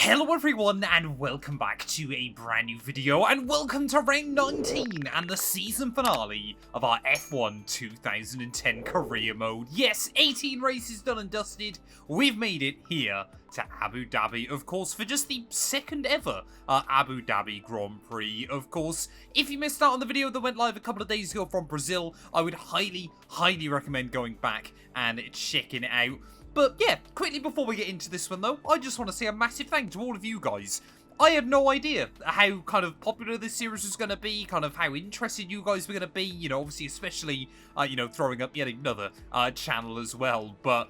Hello everyone and welcome back to a brand new video and welcome to round 19 and the season finale of our F1 2010 career mode. Yes, 18 races done and dusted. We've made it here to Abu Dhabi, of course, for just the second ever Abu Dhabi Grand Prix. Of course, if you missed out on the video that went live a couple of days ago from Brazil, I would highly recommend going back and checking it out. But yeah, quickly before we get into this one though, I just want to say a massive thank to all of you guys. I had no idea how kind of popular this series was going to be, kind of how interested you guys were going to be, you know, obviously especially, throwing up yet another channel as well. But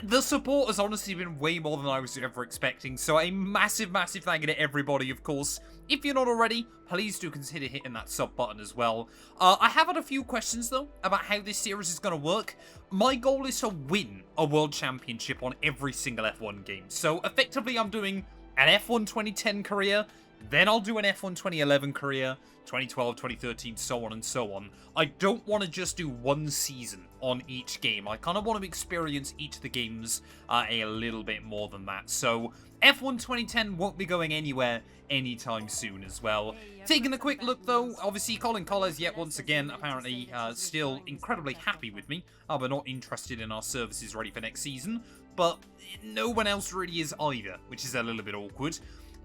the support has honestly been way more than I was ever expecting, so a massive thank you to everybody, of course. If you're not already, please do consider hitting that sub button as well. I have had a few questions, though, about how this series is going to work. My goal is to win a World Championship on every single F1 game. So, effectively, I'm doing an F1 2010 career, then I'll do an F1 2011 career, 2012, 2013, so on and so on. I don't want to just do one season on each game. I kind of want to experience each of the games a little bit more than that. So F1 2010 won't be going anywhere anytime soon as well. Taking a quick look though, obviously Colin Collins yet once again apparently still incredibly happy with me, but not interested in our services ready for next season. But no one else really is either, which is a little bit awkward.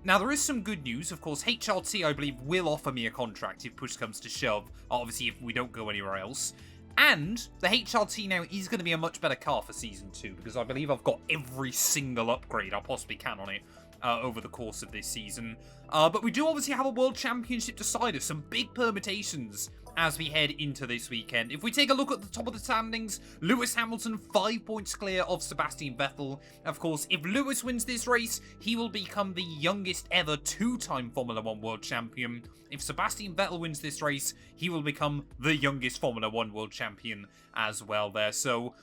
Now, there is some good news. Of course, HRT, I believe, will offer me a contract if push comes to shove. Obviously, if we don't go anywhere else. And the HRT now is going to be a much better car for Season 2, because I believe I've got every single upgrade I possibly can on it over the course of this season. But we do obviously have a World Championship decider, some big permutations as we head into this weekend. If we take a look at the top of the standings, Lewis Hamilton 5 points clear of Sebastian Vettel. Of course, if Lewis wins this race, he will become the youngest ever two-time Formula 1 World Champion. If Sebastian Vettel wins this race, he will become the youngest Formula 1 World Champion as well there. So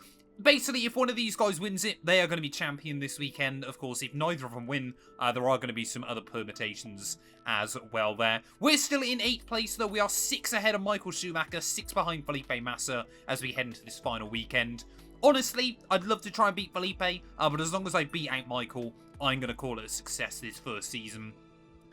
basically, if one of these guys wins it, they are going to be champion this weekend. Of course, if neither of them win, there are going to be some other permutations as well there. We're still in 8th place, though. We are 6 ahead of Michael Schumacher, 6 behind Felipe Massa as we head into this final weekend. Honestly, I'd love to try and beat Felipe, but as long as I beat out Michael, I'm going to call it a success this first season.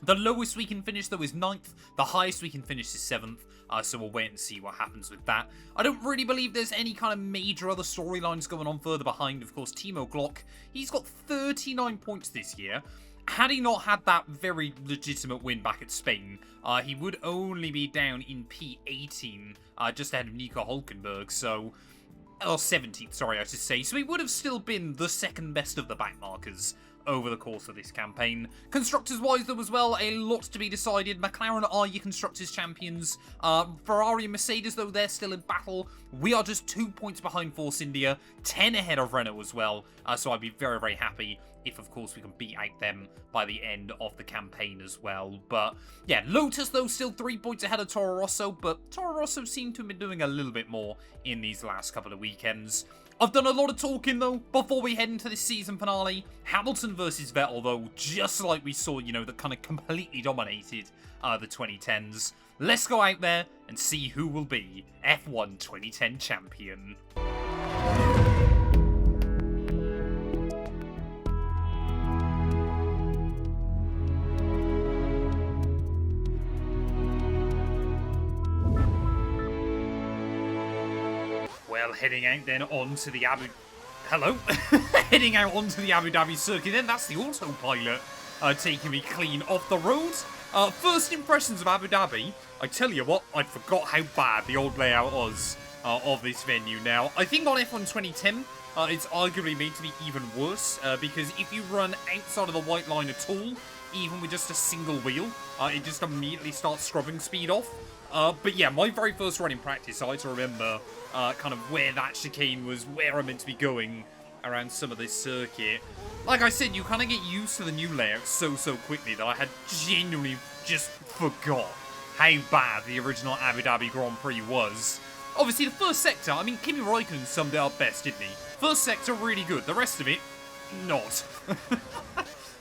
The lowest we can finish, though, is 9th. The highest we can finish is 7th. So we'll wait and see what happens with that. I don't really believe there's any kind of major other storylines going on further behind. Of course, Timo Glock, he's got 39 points this year. Had he not had that very legitimate win back at Spain, he would only be down in P18, just ahead of Nico Hulkenberg. So, or 17th, sorry, I should say. So he would have still been the second best of the backmarkers over the course of this campaign. Constructors-wise, though, as well, a lot to be decided. McLaren are your Constructors' champions. Ferrari and Mercedes, though, they're still in battle. We are just 2 points behind Force India, 10 ahead of Renault as well. So I'd be very happy if, of course, we can beat out them by the end of the campaign as well. But, yeah, Lotus, though, still 3 points ahead of Toro Rosso, but Toro Rosso seem to have been doing a little bit more in these last couple of weekends. I've done a lot of talking, though, before we head into this season finale. Hamilton versus Vettel, though, just like we saw, you know, that kind of completely dominated the 2010s. Let's go out there and see who will be F1 2010 champion. Heading out then onto the heading out onto the Abu Dhabi circuit. Then that's the autopilot taking me clean off the road. First impressions of Abu Dhabi. I tell you what, I forgot how bad the old layout was of this venue. Now, I think on F1 2010, it's arguably made to be even worse because if you run outside of the white line at all, even with just a single wheel, it just immediately starts scrubbing speed off. But yeah, my very first run in practice, I had to remember kind of where that chicane was, where I'm meant to be going around some of this circuit. Like I said, you kind of get used to the new layout so quickly that I had genuinely just forgot how bad the original Abu Dhabi Grand Prix was. Obviously, the first sector, I mean, Kimi Räikkönen summed it up best, didn't he? First sector, really good. The rest of it, not.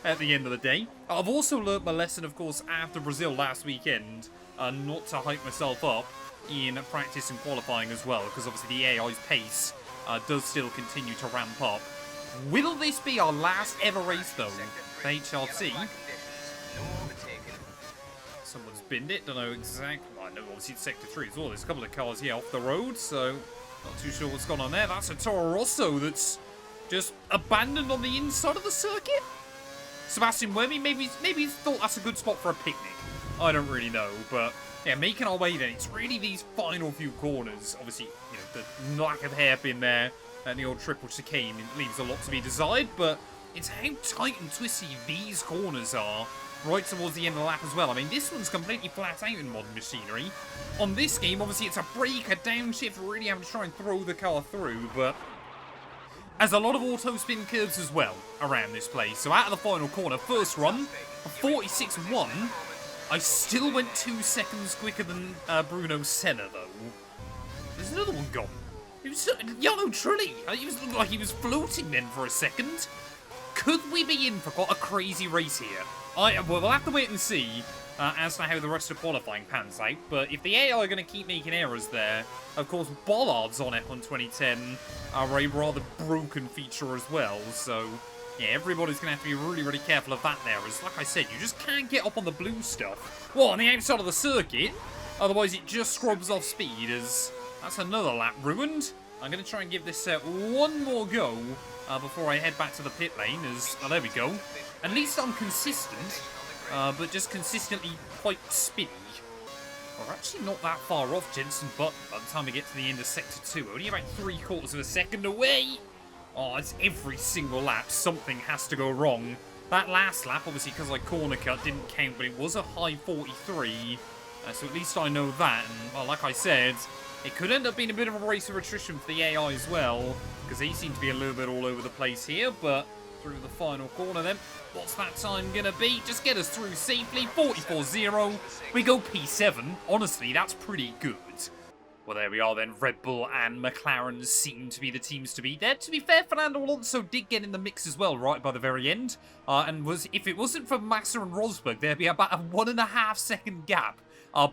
At the end of the day. I've also learnt my lesson, of course, after Brazil last weekend, not to hype myself up in practice and qualifying as well, because obviously the AI's pace does still continue to ramp up. Will this be our last ever race, though, for HRT? Someone's binned it, don't know exactly. Well, I know obviously it's Sector 3 as well. There's a couple of cars here off the road, so not too sure what's gone on there. That's a Toro Rosso that's just abandoned on the inside of the circuit. Sebastian Wermy maybe thought that's a good spot for a picnic. I don't really know, but yeah, making our way then. It's really these final few corners. Obviously, you know, the lack of hairpin there and the old triple chicane leaves a lot to be desired, but it's how tight and twisty these corners are right towards the end of the lap as well. I mean, this one's completely flat out in modern machinery. On this game, obviously, it's a brake, a downshift, really having to try and throw the car through, but as a lot of auto spin curves as well around this place. So out of the final corner, first run, 46.1. I still went 2 seconds quicker than Bruno Senna, though. There's another one gone. It was Yellow Trulli. It was looked like he was floating then for a second. Could we be in for quite a crazy race here? Well, we'll have to wait and see as to how the rest of qualifying pans out. But if the AI are going to keep making errors there, of course, bollards on F1 2010 are a rather broken feature as well. So, yeah, everybody's going to have to be really, really careful of that there. As, like I said, you just can't get up on the blue stuff. Well, on the outside of the circuit. Otherwise, it just scrubs off speed as that's another lap ruined. I'm going to try and give this one more go before I head back to the pit lane. Oh, there we go. At least I'm consistent, but just consistently quite spinny. We're actually not that far off Jenson Button by the time we get to the end of Sector 2. Only about 3/4 of a second away. Oh, it's every single lap. Something has to go wrong. That last lap, obviously, because I corner cut, didn't count, but it was a high 43. So at least I know that. And, well, like I said, it could end up being a bit of a race of attrition for the AI as well, because they seem to be a little bit all over the place here, but through the final corner then, what's that time going to be? Just get us through safely, 44.0. We go P7. Honestly, that's pretty good. Well, there we are then. Red Bull and McLaren seem to be the teams to beat there. To be fair, Fernando Alonso did get in the mix as well, right by the very end. If it wasn't for Massa and Rosberg, there'd be about a 1.5 second gap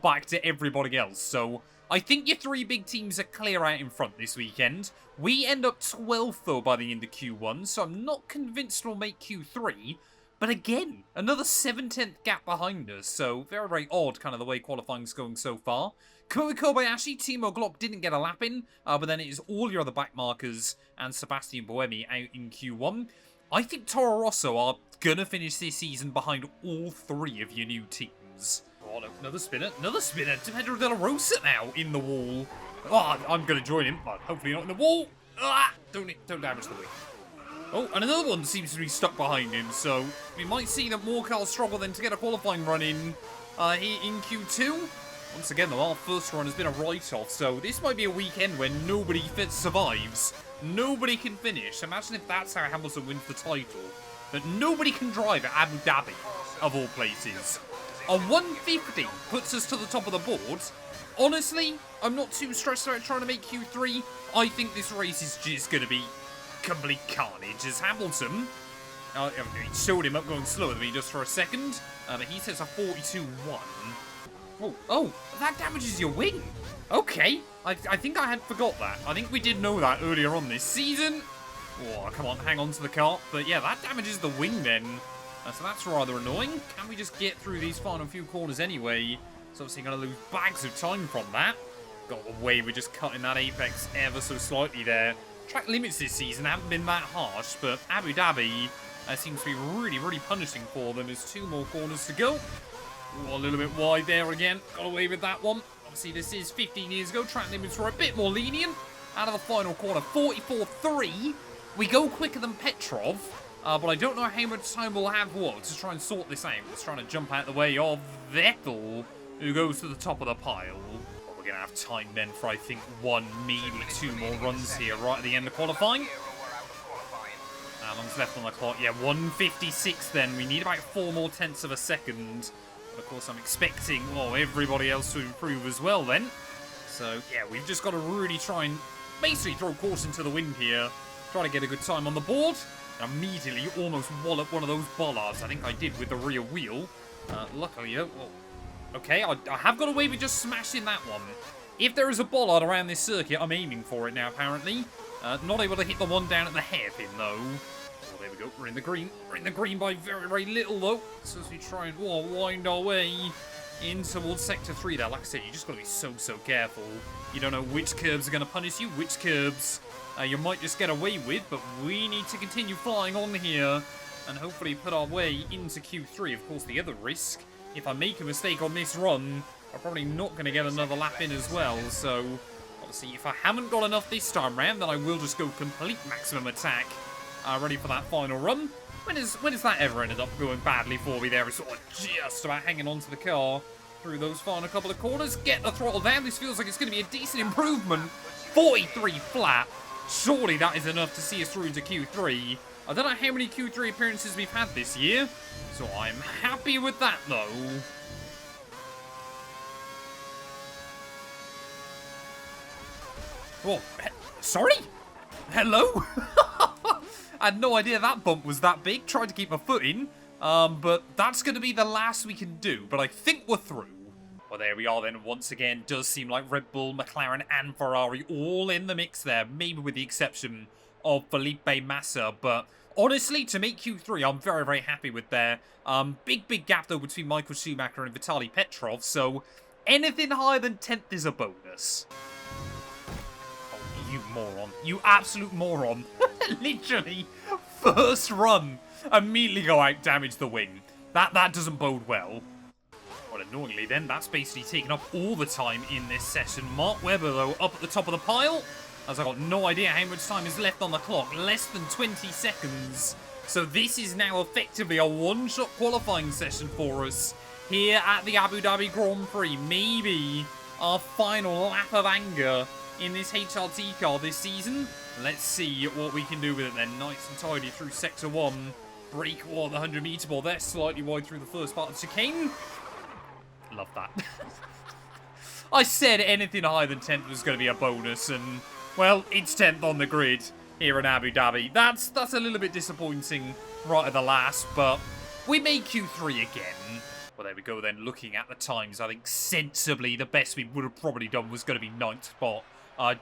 back to everybody else. So I think your 3 big teams are clear out in front this weekend. We end up 12th, though, by the end of Q1, so I'm not convinced we'll make Q3. But again, another 7/10 gap behind us, so very, very odd kind of the way qualifying's going so far. Ko Kobayashi, Timo Glock didn't get a lap in, but then it is all your other backmarkers and Sebastian Buemi out in Q1. I think Toro Rosso are going to finish this season behind all 3 of your new teams. Oh, no, another spinner. Another spinner. Pedro de la Rosa now in the wall. Oh, I'm going to join him, but hopefully not in the wall. Ah, don't damage the wing. Oh, and another one seems to be stuck behind him, so we might see that more cars struggle then to get a qualifying run in here in Q2. Once again, though, our first run has been a write-off, so this might be a weekend where nobody survives. Nobody can finish. Imagine if that's how Hamilton wins the title. That nobody can drive at Abu Dhabi, of all places. A 150 puts us to the top of the board. Honestly, I'm not too stressed about trying to make Q3. I think this race is just going to be complete carnage as Hamilton. He showed him up going slower than me just for a second, but he says a 42.1. Oh, that damages your wing. Okay, I think I had forgot that. I think we did know that earlier on this season. Oh, come on, hang on to the car. But yeah, that damages the wing then. So that's rather annoying. Can we just get through these final few corners anyway? So obviously going to lose bags of time from that. Got away with just cutting that apex ever so slightly there. Track limits this season haven't been that harsh, but Abu Dhabi seems to be really, really punishing for them. There's 2 more corners to go. Ooh, a little bit wide there again. Got away with that one. Obviously, this is 15 years ago. Track limits were a bit more lenient. Out of the final corner, 44.3. We go quicker than Petrov, but I don't know how much time we'll have to try and sort this out. It's trying to jump out the way of Vettel, who goes to the top of the pile. Well, we're going to have time then for, I think, 1, maybe 2 more runs here right at the end of qualifying. How long's left on the clock? Yeah, 1:56 then. We need about 4 more tenths of a second. But of course, I'm expecting, everybody else to improve as well then. So, yeah, we've just got to really try and basically throw caution to the wind here. Try to get a good time on the board. And immediately almost wallop one of those bollards. I think I did with the rear wheel. Luckily, though, okay, I have got away with just smashing that one. If there is a bollard around this circuit, I'm aiming for it now, apparently. Not able to hit the one down at the hairpin, though. Oh, there we go. We're in the green. We're in the green by very, very little, though. So as we try and wind our way in towards Sector 3 there. Like I said, you just got to be so careful. You don't know which curbs are going to punish you, which curbs you might just get away with, but we need to continue flying on here and hopefully put our way into Q3. Of course, the other risk, if I make a mistake on this run, I'm probably not going to get another lap in as well, so obviously if I haven't got enough this time round, then I will just go complete maximum attack, ready for that final run. When has that ever ended up going badly for me there? It's sort of just about hanging on to the car through those final couple of corners. Get the throttle down. This feels like it's going to be a decent improvement. 43 flat. Surely that is enough to see us through into Q3. I don't know how many Q3 appearances we've had this year, so I'm happy with that, though. Oh, sorry? Hello? I had no idea that bump was that big. Tried to keep my foot in, but that's going to be the last we can do. But I think we're through. Well, there we are then. Once again, does seem like Red Bull, McLaren and Ferrari all in the mix there. Maybe with the exception of Felipe Massa. But honestly, to make Q3, I'm very, very happy with there. Big gap, though, between Michael Schumacher and Vitaly Petrov. So anything higher than 10th is a bonus. Oh, you moron. You absolute moron. Literally, first run, immediately go out, damage the wing. That doesn't bode well. Well, annoyingly then, that's basically taken up all the time in this session. Mark Webber, though, up at the top of the pile, as I've got no idea how much time is left on the clock. Less than 20 seconds. So this is now effectively a one-shot qualifying session for us here at the Abu Dhabi Grand Prix. Maybe our final lap of anger in this HRT car this season. Let's see what we can do with it then. Nice and tidy through Sector 1. Break the 100-meter ball there. Slightly wide through the first part of the chicane. Love that. I said anything higher than 10th was going to be a bonus, and, well, it's 10th on the grid here in Abu Dhabi. That's a little bit disappointing right at the last, but we made Q3 again. Well, there we go then. Looking at the times, I think sensibly the best we would have probably done was going to be 9th spot.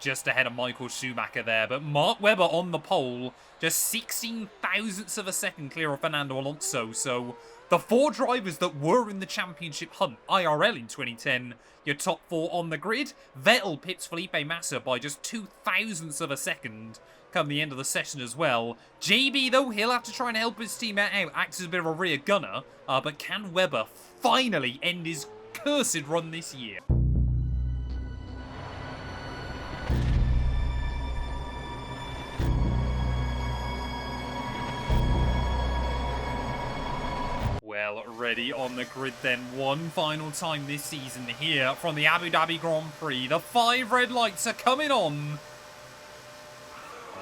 Just ahead of Michael Schumacher there. But Mark Webber on the pole, just 16 thousandths of a second clear of Fernando Alonso. So the 4 drivers that were in the championship hunt, IRL in 2010, your top 4 on the grid. Vettel pits Felipe Massa by just 2 thousandths of a second come the end of the session as well. JB, though, he'll have to try and help his teammate out, act as a bit of a rear gunner. But can Webber finally end his cursed run this year? Well, ready on the grid then, one final time this season here from the Abu Dhabi Grand Prix. The 5 red lights are coming on.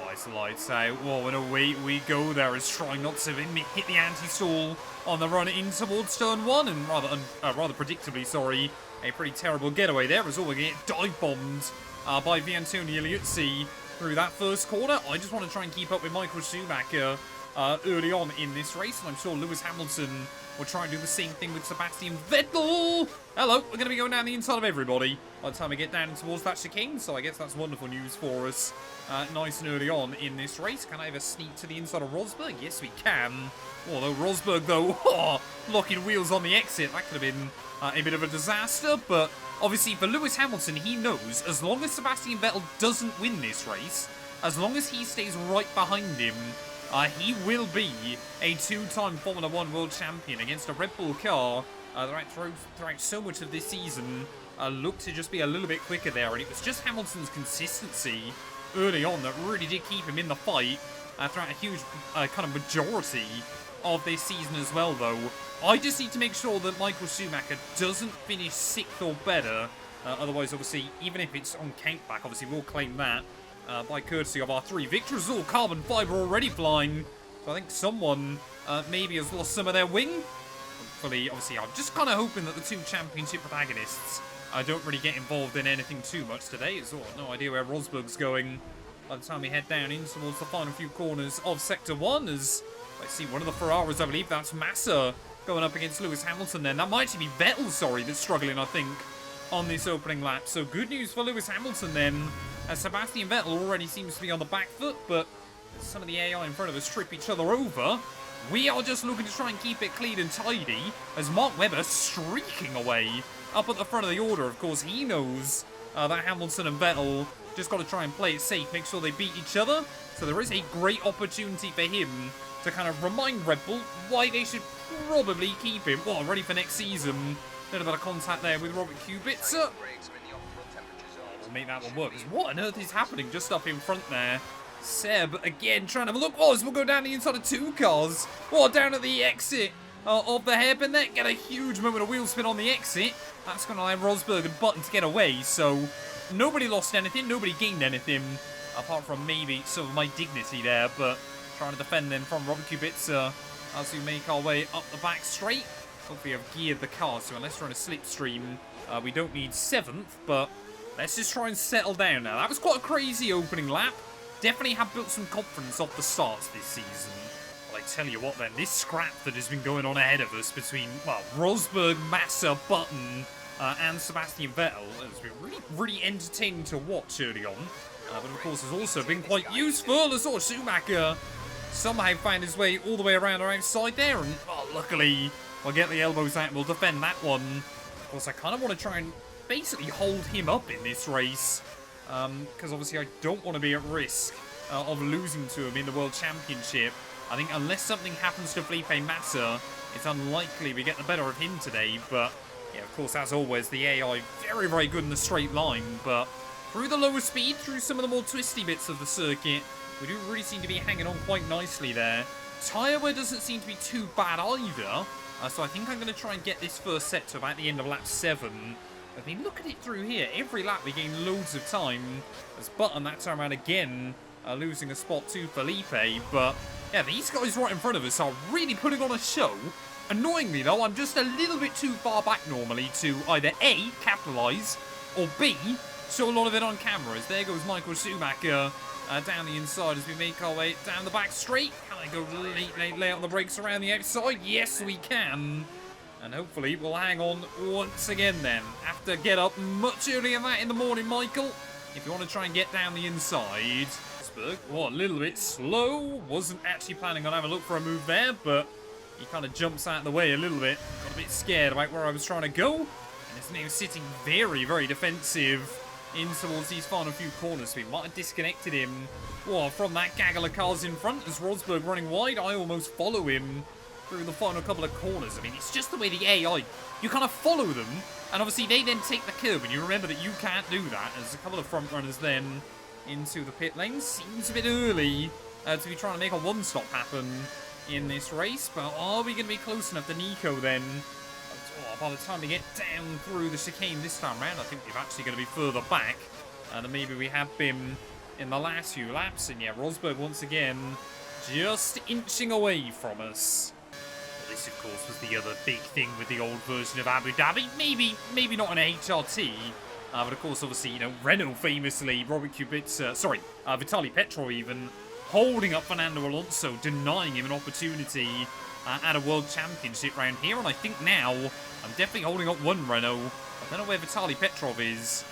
Nice lights out. Whoa, and away we go there as trying not to hit the anti-stall on the run in towards turn 1. And rather predictably, sorry, a pretty terrible getaway there as well. We're going to get dive-bombed by Viantonio Liuzzi through that first corner. I just want to try and keep up with Michael Schumacher early on in this race, and I'm sure Lewis Hamilton will try and do the same thing with Sebastian Vettel. Hello, we're going to be going down the inside of everybody by the time we get down towards that chicane, so I guess that's wonderful news for us. Nice and early on in this race. Can I have a sneak to the inside of Rosberg? Yes, we can. Although Rosberg, though, locking wheels on the exit, that could have been a bit of a disaster, but obviously for Lewis Hamilton, he knows as long as Sebastian Vettel doesn't win this race, as long as he stays right behind him, he will be a 2-time Formula 1 world champion against a Red Bull car throughout so much of this season. Looked to just be a little bit quicker there, and it was just Hamilton's consistency early on that really did keep him in the fight throughout a huge kind of majority of this season as well, though. I just need to make sure that Michael Schumacher doesn't finish 6th or better. Otherwise, obviously, even if it's on countback, obviously we'll claim that. By courtesy of our 3 victories. All carbon fibre already flying. So I think someone maybe has lost some of their wing. Hopefully, obviously, I'm just kind of hoping that the 2 championship protagonists don't really get involved in anything too much today. So I have no idea where Rosberg's going by the time we head down in towards the final few corners of Sector 1. As I see one of the Ferraris, I believe that's Massa, going up against Lewis Hamilton then. That might actually be Vettel, sorry, that's struggling, I think, on this opening lap. So good news for Lewis Hamilton then, as Sebastian Vettel already seems to be on the back foot, but some of the AI in front of us trip each other over. We are just looking to try and keep it clean and tidy, as Mark Webber streaking away up at the front of the order. Of course, he knows that Hamilton and Vettel just got to try and play it safe, make sure they beat each other. So there is a great opportunity for him to kind of remind Red Bull why they should probably keep him. Well, ready for next season. A little bit of contact there with Robert Kubica. We'll make that one work. What on earth is happening just up in front there? Seb, again, trying to have a look. Oh, as we'll go down the inside of two cars. Oh, down at the exit of the hairpin there. Get a huge moment of wheel spin on the exit. That's going to allow Rosberg and Button to get away. So, nobody lost anything. Nobody gained anything. Apart from maybe some of my dignity there. But trying to defend them from Robert Kubica as we make our way up the back straight. Hopefully I've geared the car, so unless we're on a slipstream, we don't need 7th. But let's just try and settle down now. That was quite a crazy opening lap. Definitely have built some confidence off the starts this season. Well, I tell you what then, this scrap that has been going on ahead of us between, well, Rosberg, Massa, Button, and Sebastian Vettel has been really entertaining to watch early on. But of course has also been quite useful. As sort of Schumacher somehow found his way all the way around our outside there. And well, luckily, we'll get the elbows out and we'll defend that one. Of course, I kind of want to try and basically hold him up in this race. Because obviously I don't want to be at risk of losing to him in the World Championship. I think unless something happens to Felipe Massa, it's unlikely we get the better of him today. But yeah, of course, as always, the AI very, very good in the straight line. But through the lower speed, through some of the more twisty bits of the circuit, we do really seem to be hanging on quite nicely there. Tyre wear doesn't seem to be too bad either. So I think I'm going to try and get this first set to about the end of lap 7. I mean, look at it through here. Every lap we gain loads of time. As Button that time around again, losing a spot to Felipe. But yeah, these guys right in front of us are really putting on a show. Annoyingly though, I'm just a little bit too far back normally to either A, capitalise, or B, show a lot of it on camera. As there goes Michael Schumacher down the inside as we make our way down the back straight. Can I go lay out the brakes around the outside? Yes, we can. And hopefully we'll hang on once again then. Have to get up much earlier than that in the morning, Michael. If you want to try and get down the inside. Rosberg, oh, a little bit slow. Wasn't actually planning on having a look for a move there, but he kind of jumps out of the way a little bit. Got a bit scared about where I was trying to go. And is now sitting very, very defensive in towards these final few corners. We might have disconnected him from that gaggle of cars in front. As Rosberg running wide, I almost follow him through the final couple of corners. I mean, it's just the way the AI, you kind of follow them, and obviously they then take the curb, and you remember that you can't do that. There's a couple of front runners then into the pit lane. Seems a bit early to be trying to make a one-stop happen in this race, but are we going to be close enough to Nico then? By the time we get down through the chicane this time round, I think we're actually going to be further back than maybe we have been in the last few laps. And yeah, Rosberg once again just inching away from us. This, of course, was the other big thing with the old version of Abu Dhabi. Maybe not an HRT, but of course, obviously, you know, Renault famously, Robert Kubica, Vitaly Petrov even, holding up Fernando Alonso, denying him an opportunity at a World Championship round here. And I think now, I'm definitely holding up one Renault. I don't know where Vitaly Petrov is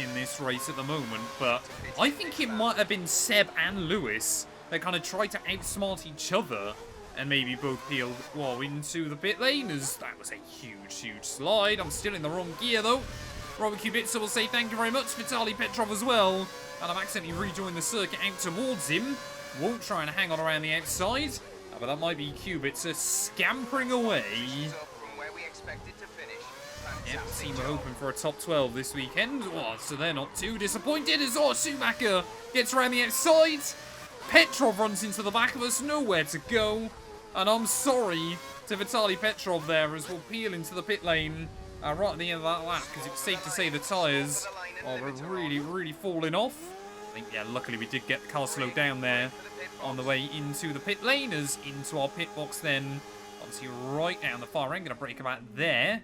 in this race at the moment, but I think it might have been Seb and Lewis that kind of tried to outsmart each other and maybe both peeled into the pit lane, as that was a huge slide. I'm still in the wrong gear, though. Robert Kubica will say thank you very much. Vitaly Petrov as well. And I've accidentally rejoined the circuit out towards him. Won't try and hang on around the outside. But that might be Kubica scampering away. Yeah, team are hoping for a top 12 this weekend. Oh, so they're not too disappointed as Schumacher gets around the outside. Petrov runs into the back of us, nowhere to go. And I'm sorry to Vitaly Petrov there as we'll peel into the pit lane right at the end of that lap, because it's safe to say the tyres are really falling off. I think, yeah, luckily we did get the car slowed down there on the way into the pit lane, as into our pit box then, obviously right down the far end. Going to brake about there.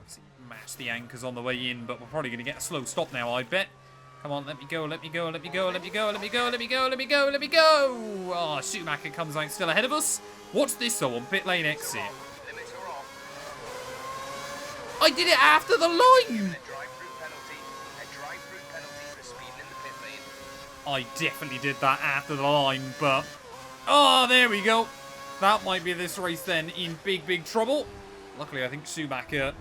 Obviously match the anchors on the way in, but we're probably going to get a slow stop now, I bet. Come on, let me go. Oh, Schumacher comes out still ahead of us. Watch this though on pit lane exit. I did it after the line! I definitely did that after the line, but... Oh, there we go. That might be this race then in big, big trouble. Luckily, I think Schumacher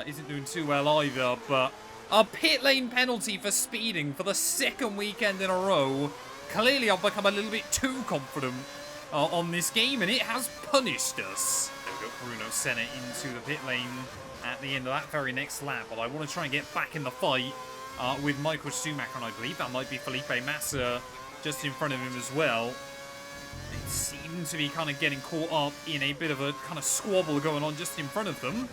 isn't doing too well either, but a pit lane penalty for speeding for the second weekend in a row. Clearly, I've become a little bit too confident on this game, and it has punished us. There we go, Bruno Senna into the pit lane at the end of that very next lap, but I want to try and get back in the fight with Michael Schumacher, and I believe that might be Felipe Massa just in front of him as well. They seem to be kind of getting caught up in a bit of a kind of squabble going on just in front of them.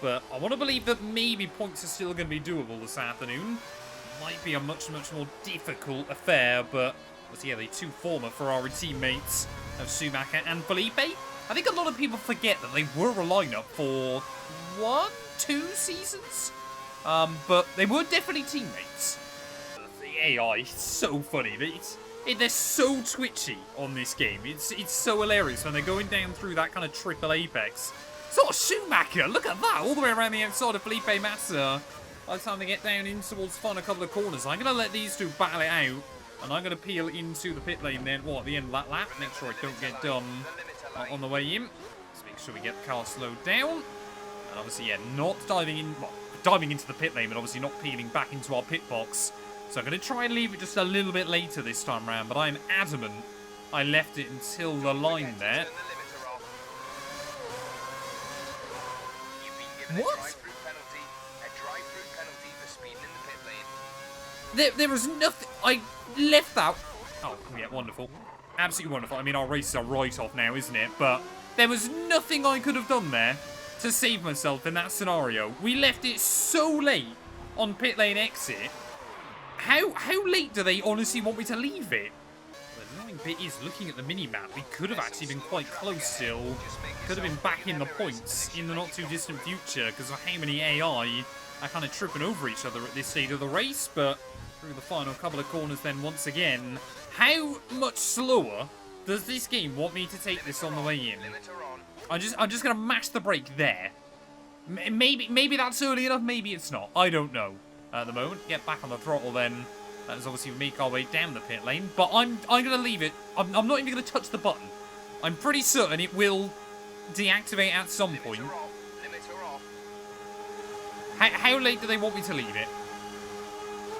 But I want to believe that maybe points are still going to be doable this afternoon. Might be a much, much more difficult affair, but yeah, the two former Ferrari teammates of Schumacher and Felipe. I think a lot of people forget that they were a lineup for 1-2 seasons. But they were definitely teammates. The AI is so funny. They're so twitchy on this game. It's so hilarious when they're going down through that kind of triple apex. So Schumacher, look at that, all the way around the outside of Felipe Massa. By the time they get down in towards the final couple of corners, I'm going to let these two battle it out. And I'm going to peel into the pit lane then, at the end of that lap. Make sure I don't get done on the way in. Just make sure we get the car slowed down. And obviously, yeah, not diving in, well, diving into the pit lane, but obviously not peeling back into our pit box. So I'm going to try and leave it just a little bit later this time round, but I'm adamant I left it until the line there. What? There was nothing. I left that. Oh, yeah, wonderful. Absolutely wonderful. I mean, our race is a write-off now, isn't it? But there was nothing I could have done there to save myself in that scenario. We left it so late on pit lane exit. How late do they honestly want me to leave it? The annoying bit is, looking at the mini-map, we could have actually been quite close still. Could have been back in the points in the not-too-distant future because of how many AI are kind of tripping over each other at this stage of the race. But through the final couple of corners then once again, how much slower does this game want me to take this on the way in? I'm just going to mash the brake there. Maybe that's early enough, maybe it's not. I don't know. At the moment, get back on the throttle then. That is obviously make our way down the pit lane. But I'm going to leave it. I'm not even going to touch the button. I'm pretty certain it will deactivate at some point. How late do they want me to leave it?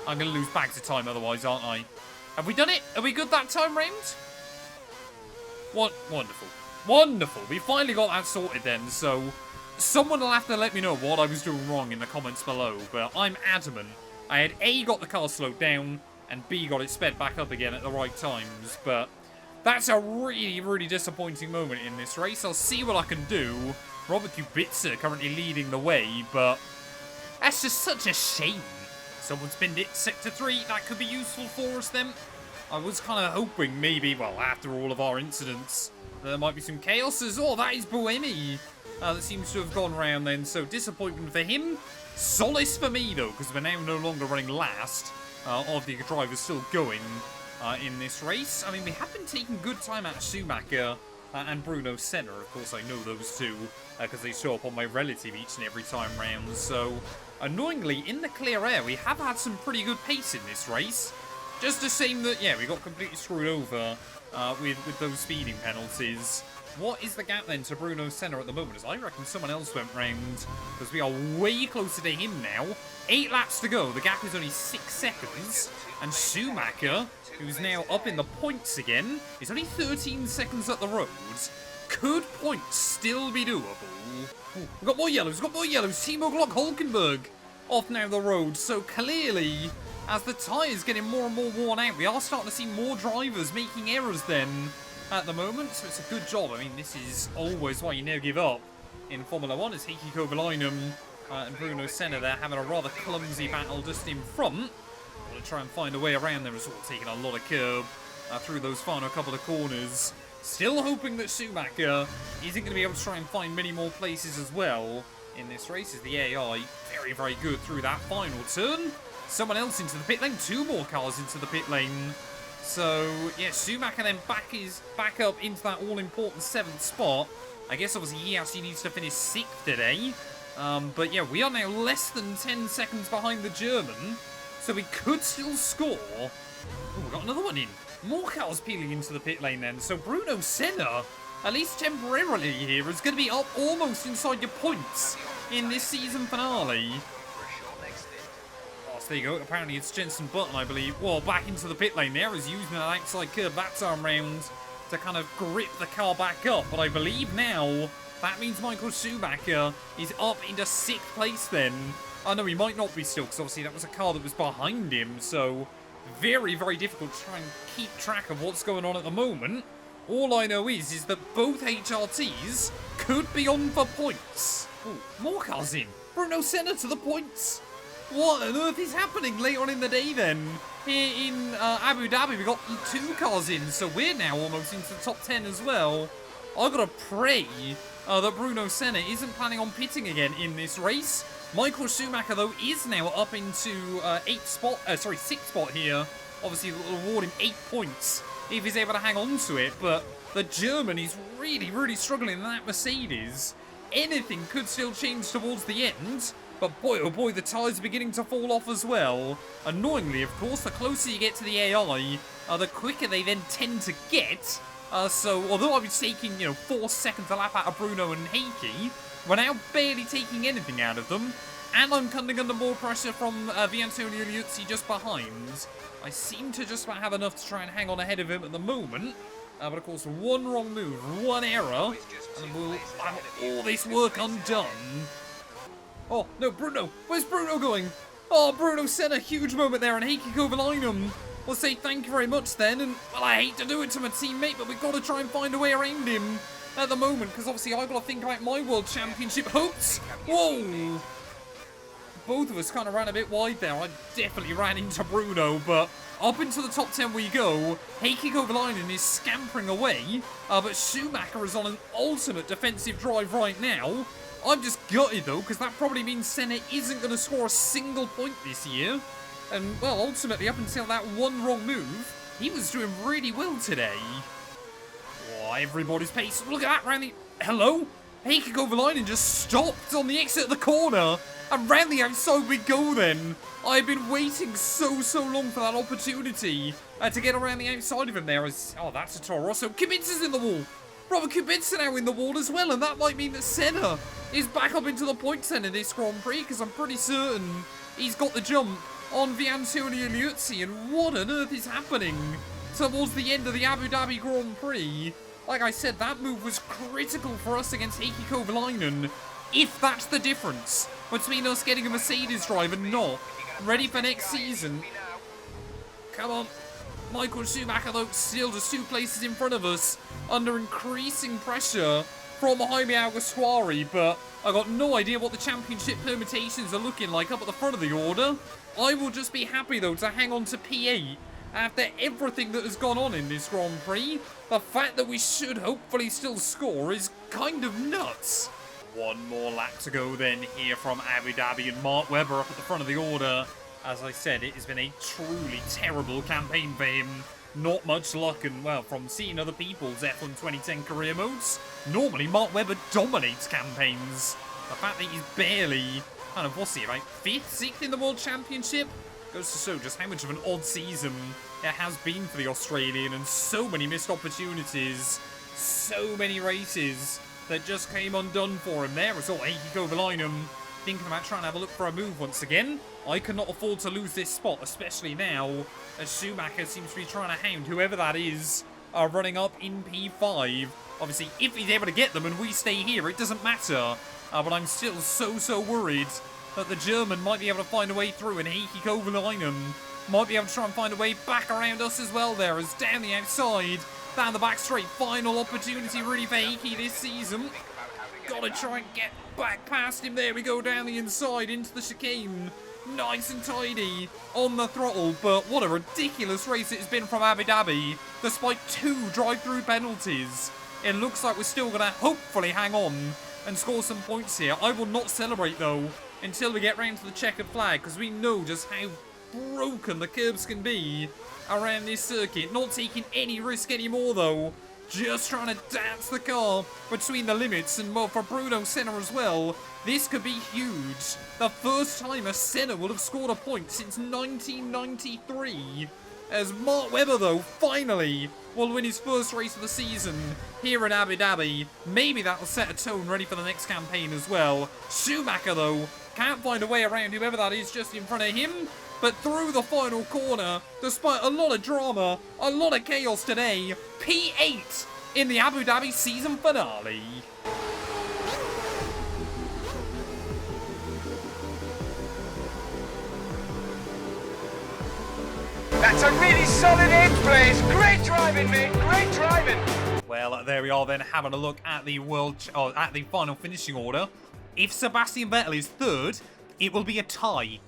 I'm going to lose bags of time otherwise, aren't I? Have we done it? Are we good that time round? What? Wonderful. Wonderful. We finally got that sorted then, so someone will have to let me know what I was doing wrong in the comments below, but I'm adamant I had A, got the car slowed down, and B, got it sped back up again at the right times, but that's a really, really disappointing moment in this race. I'll see what I can do. Robert Kubica currently leading the way, but that's just such a shame. Someone spinned it Sector 3, that could be useful for us then. I was kind of hoping maybe, well, after all of our incidents, there might be some chaos as well. That is Buemi. That seems to have gone round then, so disappointment for him. Solace for me, though, because we're now no longer running last. Of the drivers still going in this race. I mean, we have been taking good time at Schumacher and Bruno Senna. Of course, I know those two because they show up on my relative each and every time round. So, annoyingly, in the clear air, we have had some pretty good pace in this race. Just a shame that, yeah, we got completely screwed over with those speeding penalties. What is the gap then to Bruno Senna at the moment? As I reckon someone else went round, because we are way closer to him now. 8 laps to go. The gap is only 6 seconds. And Schumacher, who's now up in the points again, is only 13 seconds up the road. Could points still be doable? Ooh, we've got more yellows. We've got more yellows. Timo Glock Hulkenberg off now the road. So clearly, as the tyres getting more and more worn out, we are starting to see more drivers making errors then at the moment, so it's a good job. I mean, this is always why you never give up in Formula 1, as Heikki Kovalainen and Bruno Senna there having a rather clumsy battle just in front. Want to try and find a way around there as well, taking a lot of curb through those final couple of corners. Still hoping that Schumacher isn't going to be able to try and find many more places as well in this race, as the AI very, very good through that final turn. Someone else into the pit lane, 2 more cars into the pit lane. So, yeah, Schumacher then back up into that all-important 7th spot. I guess, obviously, he actually needs to finish 6th today. But, yeah, we are now less than 10 seconds behind the German. So we could still score Oh, we got another one in. More cars peeling into the pit lane then. So Bruno Senna, at least temporarily here, is going to be up almost inside your points in this season finale. Oh, so there you go. Apparently it's Jenson Button, I believe. Well, back into the pit lane there. Is using that outside curve that time round to kind of grip the car back up. But I believe now that means Michael Schumacher is up into 6th place then. Oh no, he might not be still, because obviously that was a car that was behind him. So very, very difficult to try and keep track of what's going on at the moment. All I know is that both HRTs could be on for points. Ooh, more cars in. Bruno Senna to the points. What on earth is happening later on in the day then? Here in Abu Dhabi, we got 2 cars in, so we're now almost into the top 10 as well. I've got to pray that Bruno Senna isn't planning on pitting again in this race. Michael Schumacher, though, is now up into 6th spot here. Obviously, it'll award him 8 points if he's able to hang on to it. But the German is really, really struggling in that Mercedes. Anything could still change towards the end. But boy, oh boy, the tyres are beginning to fall off as well. Annoyingly, of course, the closer you get to the AI, the quicker they then tend to get. So, although I was taking, 4 seconds a lap out of Bruno and Heikki, we're now barely taking anything out of them. And I'm coming under more pressure from Viantonio Liuzzi just behind. I seem to just about have enough to try and hang on ahead of him at the moment. But of course, one wrong move, one error, and we'll have all this work undone. Oh, no, Bruno. Where's Bruno going? Oh, Bruno Senna, huge moment there, and Heikki Kovalainen. We'll say thank you very much then, and, well, I hate to do it to my teammate, but we've got to try and find a way around him at the moment, because obviously I've got to think about my World Championship hopes. Whoa! Both of us kind of ran a bit wide there. I definitely ran into Bruno, but up into the top 10 we go. Heikki Kovalainen is scampering away, but Schumacher is on an ultimate defensive drive right now. I'm just gutted, though, because that probably means Senna isn't going to score a single point this year. And, well, ultimately, up until that one wrong move, he was doing really well today. Oh, everybody's pace. Look at that, round the... Hello? Heikki Kovalainen just stopped on the exit of the corner. And round the outside we go then. I've been waiting so long for that opportunity to get around the outside of him there. Oh, that's a Toro Rosso. Kubica's in the wall. Robert Kubica now in the wall as well, and that might mean that Senna is back up into the points then in this Grand Prix, because I'm pretty certain he's got the jump on Viantonio Liuzzi, and what on earth is happening towards the end of the Abu Dhabi Grand Prix? Like I said, that move was critical for us against Heikki Kovalainen, if that's the difference between us getting a Mercedes drive and not. Ready for next season. Come on. Michael Schumacher, though, still just 2 places in front of us, under increasing pressure from Jaime Alguersuari, but I got no idea what the championship permutations are looking like up at the front of the order. I will just be happy, though, to hang on to P8 after everything that has gone on in this Grand Prix. The fact that we should hopefully still score is kind of nuts. One more lap to go then here from Abu Dhabi, and Mark Webber up at the front of the order. As I said, it has been a truly terrible campaign for him. Not much luck, and, well, from seeing other people's F1 2010 career modes, normally Mark Webber dominates campaigns. The fact that he's barely, kind of, what's he, about 5th, 6th in the World Championship? Goes to show just how much of an odd season it has been for the Australian, and so many missed opportunities, so many races that just came undone for him there. It's all Heikki Kovalainen thinking about trying to have a look for a move once again. I cannot afford to lose this spot, especially now, as Schumacher seems to be trying to hound whoever that is running up in P5. Obviously, if he's able to get them and we stay here, it doesn't matter. But I'm still so worried that the German might be able to find a way through, and Heikki Kovalainen might be able to try and find a way back around us as well there, as down the outside, down the back straight, final opportunity really for Heikki this season. Gotta try and get back past him. There we go, down the inside into the chicane. Nice and tidy on the throttle, but what a ridiculous race it has been from Abu Dhabi. Despite 2 drive-through penalties, it looks like we're still going to hopefully hang on and score some points here. I will not celebrate, though, until we get round to the checkered flag, because we know just how broken the curbs can be around this circuit. Not taking any risk anymore, though. Just trying to dance the car between the limits, and, well, for Bruno Senna as well, this could be huge. The first time a Senna will have scored a point since 1993. as Mark Webber, though, finally will win his first race of the season here in Abu Dhabi. Maybe that will set a tone ready for the next campaign as well. Schumacher, though, can't find a way around whoever that is just in front of him. But through the final corner, despite a lot of drama, a lot of chaos today, P8 in the Abu Dhabi season finale. That's a really solid end place. Great driving, mate. Great driving. Well, there we are then, having a look at the at the final finishing order. If Sebastian Vettel is third, it will be a tie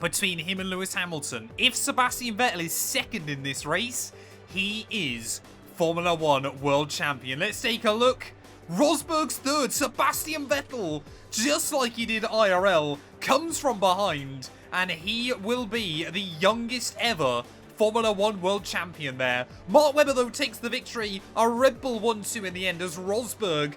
between him and Lewis Hamilton. If Sebastian Vettel is second in this race, he is Formula 1 World Champion. Let's take a look. Rosberg's third. Sebastian Vettel, just like he did IRL, comes from behind, and he will be the youngest ever Formula 1 World Champion there. Mark Webber, though, takes the victory. A Red Bull 1-2 in the end as Rosberg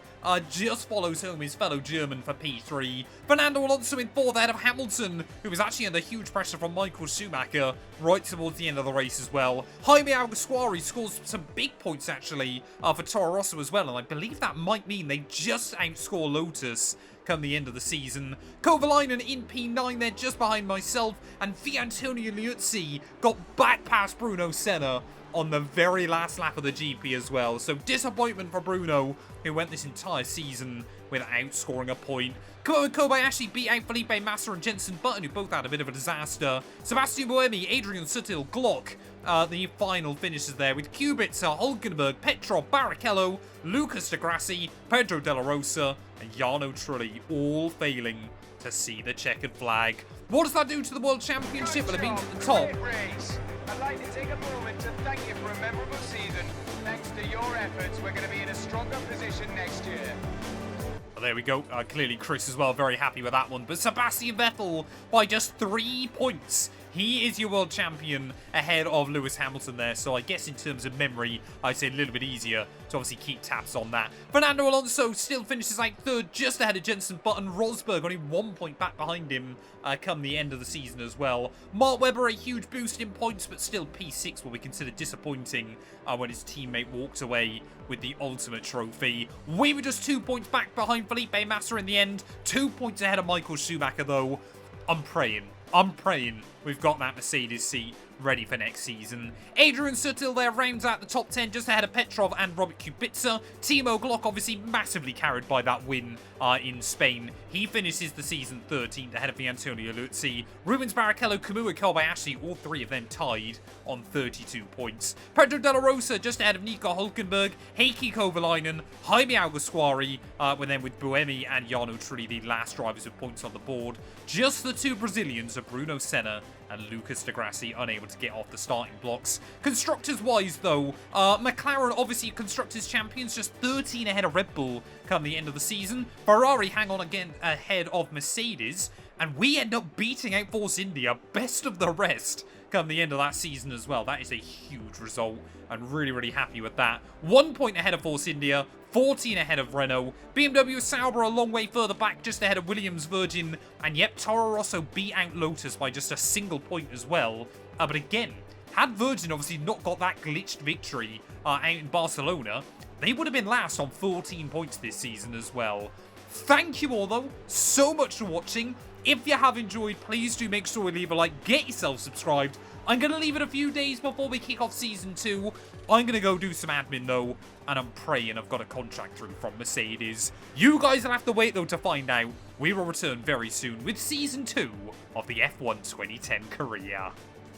just follows home his fellow German for P3. Fernando Alonso in fourth ahead of Hamilton, who was actually under huge pressure from Michael Schumacher right towards the end of the race as well. Jaime Alguersuari scores some big points, actually, for Toro Rosso as well, and I believe that might mean they just outscore Lotus come the end of the season. Kovalainen in P9 there, just behind myself, and Antonio Liuzzi got back past Bruno Senna on the very last lap of the GP as well. So disappointment for Bruno, who went this entire season without scoring a point. Kobayashi beat out Felipe Massa and Jenson Button, who both had a bit of a disaster. Sebastian Buemi, Adrian Sutil, Glock, the final finishes there with Kubica, Hulkenberg, Petrov, Barrichello, Lucas de Grassi, Pedro Della Rosa, and Jarno Trulli, all failing to see the checkered flag. What does that do to the World Championship? Well, it means at the top. I'd like to take a moment to thank you for a memorable season. Thanks to your efforts, we're going to be in a stronger position next year. Well, there we go. Clearly Chris as well, very happy with that one. But Sebastian Vettel by just 3 points. He is your world champion ahead of Lewis Hamilton there. So I guess in terms of memory, I'd say a little bit easier to obviously keep tabs on that. Fernando Alonso still finishes like third, just ahead of Jenson Button. Rosberg only 1 point back behind him come the end of the season as well. Mark Webber, a huge boost in points, but still P6 will be considered disappointing when his teammate walked away with the ultimate trophy. We were just 2 points back behind Felipe Massa in the end. 2 points ahead of Michael Schumacher, though. I'm praying we've got that Mercedes seat ready for next season. Adrian Sutil there rounds out the top 10 just ahead of Petrov and Robert Kubica. Timo Glock obviously massively carried by that win in Spain. He finishes the season 13th ahead of Antonio Liuzzi. Rubens Barrichello, Kamui Kobayashi, all three of them tied on 32 points. Pedro Della Rosa just ahead of Nico Hulkenberg, Heikki Kovalainen, Jaime Alguersuari, then with Buemi and Jarno Trulli, the last drivers with points on the board. Just the two Brazilians of Bruno Senna and Lucas de Grassi unable to get off the starting blocks. Constructors-wise, though, McLaren obviously Constructors champions, just 13 ahead of Red Bull come the end of the season. Ferrari hang on again ahead of Mercedes, and we end up beating out Force India, best of the rest, come the end of that season as well. That is a huge result. I'm really, really happy with that. 1 point ahead of Force India, 14 ahead of Renault. BMW Sauber a long way further back, just ahead of Williams Virgin. And yep, Toro Rosso beat out Lotus by just a single point as well. But again, had Virgin obviously not got that glitched victory out in Barcelona, they would have been last on 14 points this season as well. Thank you all, though, so much for watching. If you have enjoyed, please do make sure you leave a like, get yourself subscribed. I'm going to leave it a few days before we kick off Season 2. I'm going to go do some admin, though, and I'm praying I've got a contract through from Mercedes. You guys will have to wait, though, to find out. We will return very soon with Season 2 of the F1 2010 career.